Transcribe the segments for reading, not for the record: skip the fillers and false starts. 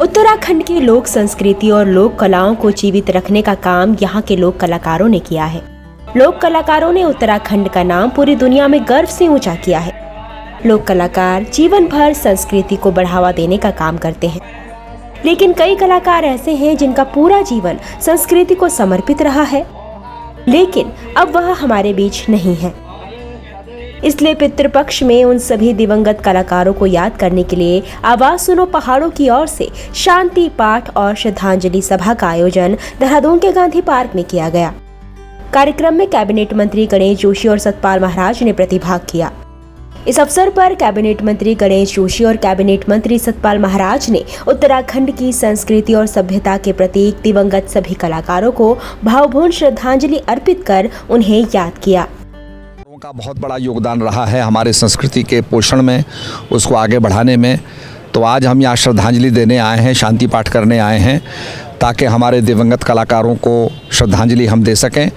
उत्तराखंड की लोक संस्कृति और लोक कलाओं को जीवित रखने का काम यहाँ के लोक कलाकारों ने किया है। लोक कलाकारों ने उत्तराखंड का नाम पूरी दुनिया में गर्व से ऊंचा किया है। लोक कलाकार जीवन भर संस्कृति को बढ़ावा देने का काम करते हैं, लेकिन कई कलाकार ऐसे हैं जिनका पूरा जीवन संस्कृति को समर्पित रहा है, लेकिन अब वह हमारे बीच नहीं है। इसलिए पितृपक्ष में उन सभी दिवंगत कलाकारों को याद करने के लिए आवाज सुनो पहाड़ों की ओर से शांति पाठ और श्रद्धांजलि सभा का आयोजन देहरादून के गांधी पार्क में किया गया। कार्यक्रम में कैबिनेट मंत्री गणेश जोशी और सतपाल महाराज ने प्रतिभाग किया। इस अवसर पर कैबिनेट मंत्री गणेश जोशी और कैबिनेट मंत्री सतपाल महाराज ने उत्तराखंड की संस्कृति और सभ्यता के प्रतीक दिवंगत सभी कलाकारों को भावपूर्ण श्रद्धांजलि अर्पित कर उन्हें याद किया। का बहुत बड़ा योगदान रहा है हमारे संस्कृति के पोषण में, उसको आगे बढ़ाने में। तो आज हम यहाँ श्रद्धांजलि देने आए हैं, शांति पाठ करने आए हैं, ताकि हमारे दिवंगत कलाकारों को श्रद्धांजलि हम दे सकें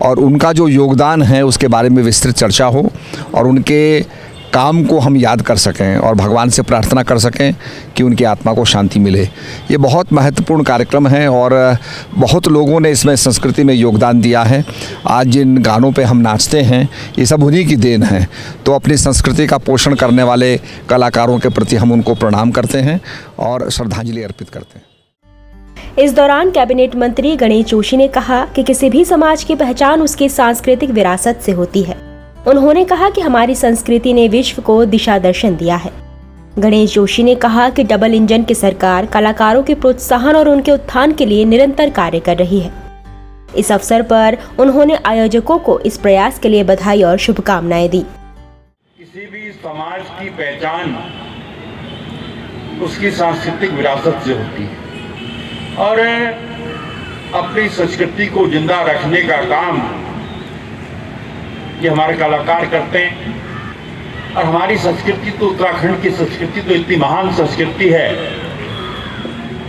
और उनका जो योगदान है उसके बारे में विस्तृत चर्चा हो और उनके काम को हम याद कर सकें और भगवान से प्रार्थना कर सकें कि उनकी आत्मा को शांति मिले। ये बहुत महत्वपूर्ण कार्यक्रम है और बहुत लोगों ने इसमें संस्कृति में योगदान दिया है। आज जिन गानों पे हम नाचते हैं ये सब उन्हीं की देन है। तो अपनी संस्कृति का पोषण करने वाले कलाकारों के प्रति हम उनको प्रणाम करते हैं और श्रद्धांजलि अर्पित करते हैं। इस दौरान कैबिनेट मंत्री गणेश जोशी ने कहा कि किसी भी समाज की पहचान उसकी सांस्कृतिक विरासत से होती है। उन्होंने कहा कि हमारी संस्कृति ने विश्व को दिशा दर्शन दिया है। गणेश जोशी ने कहा कि डबल इंजन की सरकार कलाकारों के प्रोत्साहन और उनके उत्थान के लिए निरंतर कार्य कर रही है। इस अवसर पर उन्होंने आयोजकों को इस प्रयास के लिए बधाई और शुभकामनाएं दी। किसी भी समाज की पहचान उसकी सांस्कृतिक विरासत से होती है और अपनी संस्कृति को जिंदा रखने का काम ये हमारे कलाकार करते हैं। और हमारी संस्कृति तो उत्तराखंड की संस्कृति तो इतनी महान संस्कृति है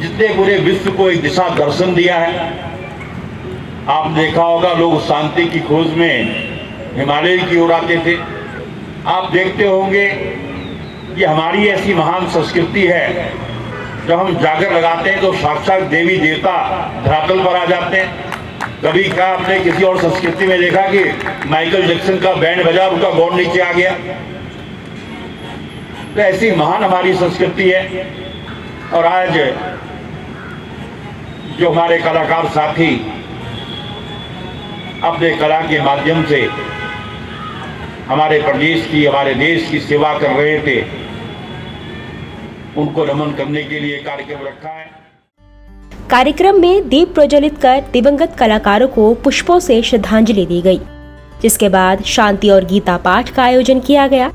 जिसने पूरे विश्व को एक दिशा दर्शन दिया है। आपने देखा होगा लोग शांति की खोज में हिमालय की ओर आते थे। आप देखते होंगे ये हमारी ऐसी महान संस्कृति है, जब हम जागर लगाते हैं तो साक्षात देवी देवता धरातल पर आ जाते हैं। कभी क्या आपने किसी और संस्कृति में देखा कि माइकल जैक्सन का बैंड बजा उनका गॉड नीचे आ गया? तो ऐसी महान हमारी संस्कृति है। और आज जो हमारे कलाकार साथी अपने कला के माध्यम से हमारे प्रदेश की, हमारे देश की सेवा कर रहे थे, उनको नमन करने के लिए कार्यक्रम रखा है। कार्यक्रम में दीप प्रज्वलित कर दिवंगत कलाकारों को पुष्पों से श्रद्धांजलि दी गई, जिसके बाद शांति और गीता पाठ का आयोजन किया गया।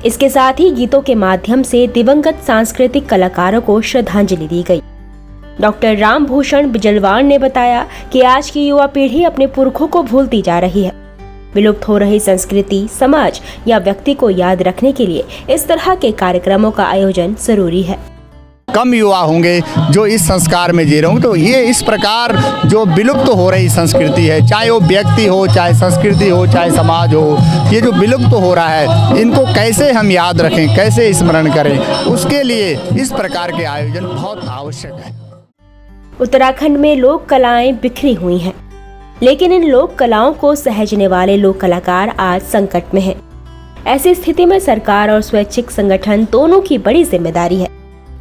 इसके साथ ही गीतों के माध्यम से दिवंगत सांस्कृतिक कलाकारों को श्रद्धांजलि दी गई। डॉक्टर रामभूषण बिजलवाण ने बताया कि आज की युवा पीढ़ी अपने पुरखों को भूलती जा रही है। विलुप्त हो रही संस्कृति, समाज या व्यक्ति को याद रखने के लिए इस तरह के कार्यक्रमों का आयोजन जरूरी है। कम युवा होंगे जो इस संस्कार में जी रहे होंगे, तो ये इस प्रकार जो विलुप्त हो रही संस्कृति है, चाहे वो व्यक्ति हो, चाहे संस्कृति हो, चाहे समाज हो, ये जो विलुप्त हो रहा है, इनको कैसे हम याद रखें, कैसे स्मरण करें, उसके लिए इस प्रकार के आयोजन बहुत आवश्यक है। उत्तराखंड में लोक कलाएं बिखरी हुई हैं, लेकिन इन लोक कलाओं को सहेजने वाले लोक कलाकार आज संकट में हैं। ऐसी स्थिति में सरकार और स्वैच्छिक संगठन दोनों की बड़ी जिम्मेदारी है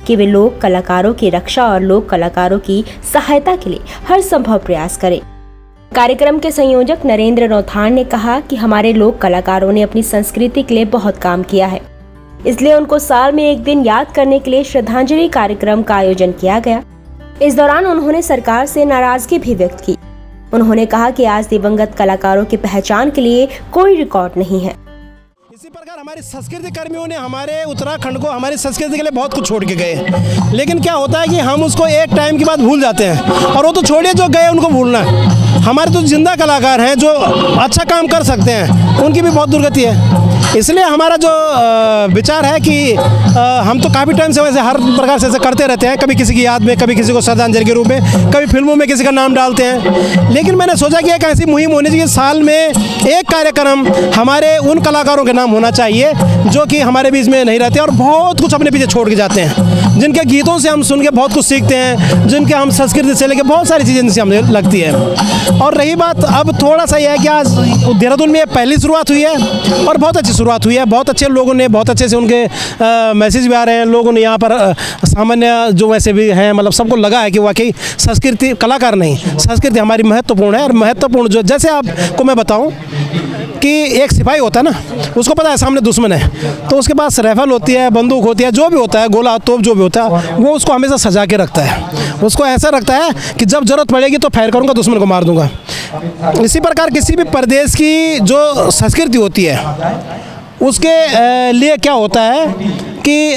कि वे लोक कलाकारों की रक्षा और लोक कलाकारों की सहायता के लिए हर संभव प्रयास करें। कार्यक्रम के संयोजक नरेंद्र नौथान ने कहा कि हमारे लोक कलाकारों ने अपनी संस्कृति के लिए बहुत काम किया है, इसलिए उनको साल में एक दिन याद करने के लिए श्रद्धांजलि कार्यक्रम का आयोजन किया गया। इस दौरान उन्होंने सरकार से नाराजगी भी व्यक्त की। उन्होंने कहा कि आज दिवंगत कलाकारों की पहचान के लिए कोई रिकॉर्ड नहीं है। इसी प्रकार हमारे संस्कृति कर्मियों ने हमारे उत्तराखंड को, हमारी संस्कृति के लिए बहुत कुछ छोड़ के गए, लेकिन क्या होता है कि हम उसको एक टाइम के बाद भूल जाते हैं। और वो तो छोड़िए, जो गए उनको भूलना है। हमारे तो जिंदा कलाकार हैं जो अच्छा काम कर सकते हैं, उनकी भी बहुत दुर्गति है। इसलिए हमारा जो विचार है कि हम तो काफ़ी टाइम से वैसे हर प्रकार से ऐसे करते रहते हैं, कभी किसी की याद में, कभी किसी को श्रद्धांजलि के रूप में, कभी फिल्मों में किसी का नाम डालते हैं। लेकिन मैंने सोचा कि एक ऐसी मुहिम होनी चाहिए, साल में एक कार्यक्रम हमारे उन कलाकारों के नाम होना चाहिए जो कि हमारे बीच में नहीं रहते और बहुत कुछ अपने पीछे छोड़ के जाते हैं, जिनके गीतों से हम सुन के बहुत कुछ सीखते हैं, जिनके हम संस्कृति से लेकर बहुत सारी चीज़ें जिनसे हमें लगती है। और रही बात अब थोड़ा सा यह है कि आज देहरादून में पहली शुरुआत हुई है और बहुत अच्छी शुरुआत हुई है। बहुत अच्छे लोगों ने, बहुत अच्छे से उनके मैसेज भी आ रहे हैं। लोगों ने यहाँ पर सामान्य जो वैसे भी हैं, मतलब सबको लगा है कि वाकई संस्कृति कलाकार नहीं, संस्कृति हमारी महत्वपूर्ण है। और महत्वपूर्ण जो, जैसे आपको मैं बताऊँ कि एक सिपाही होता है ना, उसको पता है सामने दुश्मन है, तो उसके पास राइफल होती है, बंदूक होती है, जो भी होता है, गोला तोप जो भी होता है, वो उसको हमेशा सजा के रखता है। उसको ऐसा रखता है कि जब ज़रूरत पड़ेगी तो फायर करूँगा, दुश्मन को मार दूँगा। इसी प्रकार किसी भी प्रदेश की जो संस्कृति होती है उसके लिए क्या होता है कि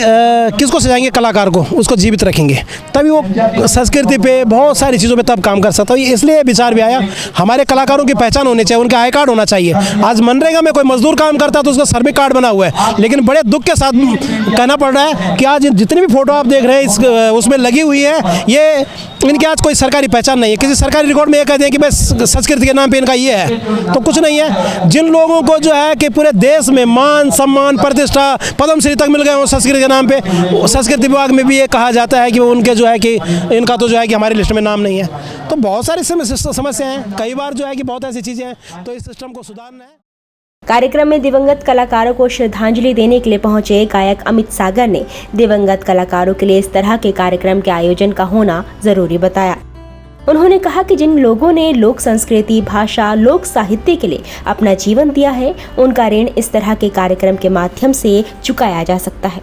किसको सजाएंगे, कलाकार को, उसको जीवित रखेंगे, तभी वो संस्कृति पे बहुत सारी चीज़ों पे तब काम कर सकता है। इसलिए विचार भी आया, हमारे कलाकारों की पहचान होनी चाहिए, उनका आई कार्ड होना चाहिए। आज मनरेगा में कोई मजदूर काम करता है तो उसका श्रमिक कार्ड बना हुआ है, लेकिन बड़े दुख के साथ कहना पड़ रहा है कि आज जितनी भी फोटो आप देख रहे हैं उसमें लगी हुई है, ये इनकी आज कोई सरकारी पहचान नहीं है। किसी सरकारी रिकॉर्ड में ये कहते हैं कि भाई संस्कृति के नाम पे इनका ये है, तो कुछ नहीं है। जिन लोगों को जो है कि पूरे देश में मान सम्मान प्रतिष्ठा पद्मश्री तक मिल गए हो संस्कृति के नाम पे, संस्कृति विभाग में भी ये कहा जाता है कि उनके जो है कि इनका तो जो है कि हमारी लिस्ट में नाम नहीं है। तो बहुत सारी समस्याएं हैं, कई बार जो है कि बहुत ऐसी चीज़ें हैं, तो इस सिस्टम को सुधारना है। कार्यक्रम में दिवंगत कलाकारों को श्रद्धांजलि देने के लिए पहुंचे गायक अमित सागर ने दिवंगत कलाकारों के लिए इस तरह के कार्यक्रम के आयोजन का होना जरूरी बताया। उन्होंने कहा कि जिन लोगों ने लोक संस्कृति, भाषा, लोक साहित्य के लिए अपना जीवन दिया है, उनका ऋण इस तरह के कार्यक्रम के माध्यम से चुकाया जा सकता है।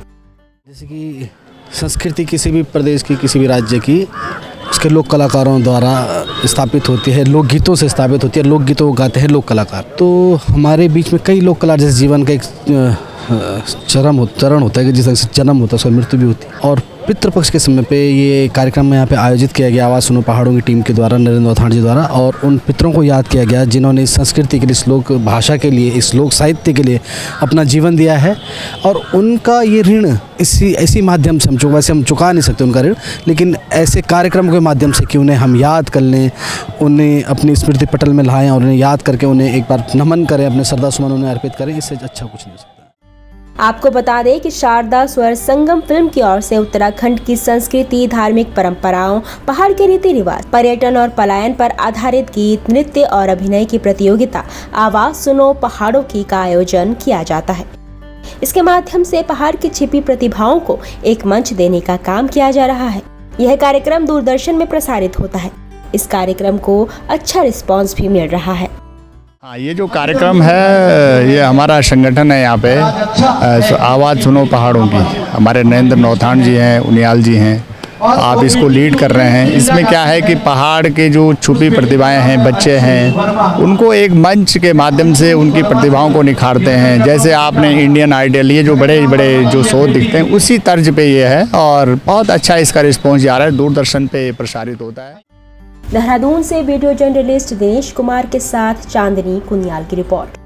जैसे कि संस्कृति किसी भी प्रदेश की, किसी भी राज्य की, उसके लोक कलाकारों द्वारा स्थापित होती है, लोकगीतों से स्थापित होती है। लोकगीतों को गाते हैं लोक कलाकार। तो हमारे बीच में कई लोक कलाकार, जैसे जीवन का एक चरण होता है कि जिस तरह से जन्म होता है उसका मृत्यु भी होती है। और पितृपक्ष के समय पे ये कार्यक्रम यहाँ पे आयोजित किया गया आवाज़ सुनो पहाड़ों की टीम के द्वारा, नरेंद्र नौथाण जी द्वारा, और उन पितरों को याद किया गया जिन्होंने इस संस्कृति के लिए, इस लोक भाषा के लिए, इस लोक साहित्य के लिए अपना जीवन दिया है। और उनका ये ऋण इसी माध्यम से वैसे हम चुका नहीं सकते उनका ऋण, लेकिन ऐसे कार्यक्रम के माध्यम से कि उन्हें हम याद कर लें, उन्हें अपनी स्मृति पटल में लाएँ और उन्हें याद करके उन्हें एक बार नमन करें, अपने श्रद्धा सुमन उन्हें अर्पित करें, इससे अच्छा कुछ नहीं हो सकता। आपको बता दें कि शारदा स्वर संगम फिल्म की ओर से उत्तराखंड की संस्कृति, धार्मिक परंपराओं, पहाड़ के रीति रिवाज, पर्यटन और पलायन पर आधारित गीत, नृत्य और अभिनय की प्रतियोगिता आवाज सुनो पहाड़ों की का आयोजन किया जाता है। इसके माध्यम से पहाड़ की छिपी प्रतिभाओं को एक मंच देने का काम किया जा रहा है। यह कार्यक्रम दूरदर्शन में प्रसारित होता है। इस कार्यक्रम को अच्छा रिस्पॉन्स भी मिल रहा है। हाँ, ये जो कार्यक्रम है ये हमारा संगठन है यहाँ पे आवाज़ सुनो पहाड़ों की, हमारे नरेंद्र नौथाण जी हैं, उनियाल जी हैं, आप इसको लीड कर रहे हैं। इसमें क्या है कि पहाड़ के जो छुपी प्रतिभाएं हैं, बच्चे हैं, उनको एक मंच के माध्यम से उनकी प्रतिभाओं को निखारते हैं। जैसे आपने इंडियन आइडल, ये जो बड़े बड़े जो शो दिखते हैं, उसी तर्ज पे ये है और बहुत अच्छा इसका रिस्पॉन्स जा रहा है। दूरदर्शन पे प्रसारित होता है। देहरादून से वीडियो जर्नलिस्ट दिनेश कुमार के साथ चांदनी कुनियाल की रिपोर्ट।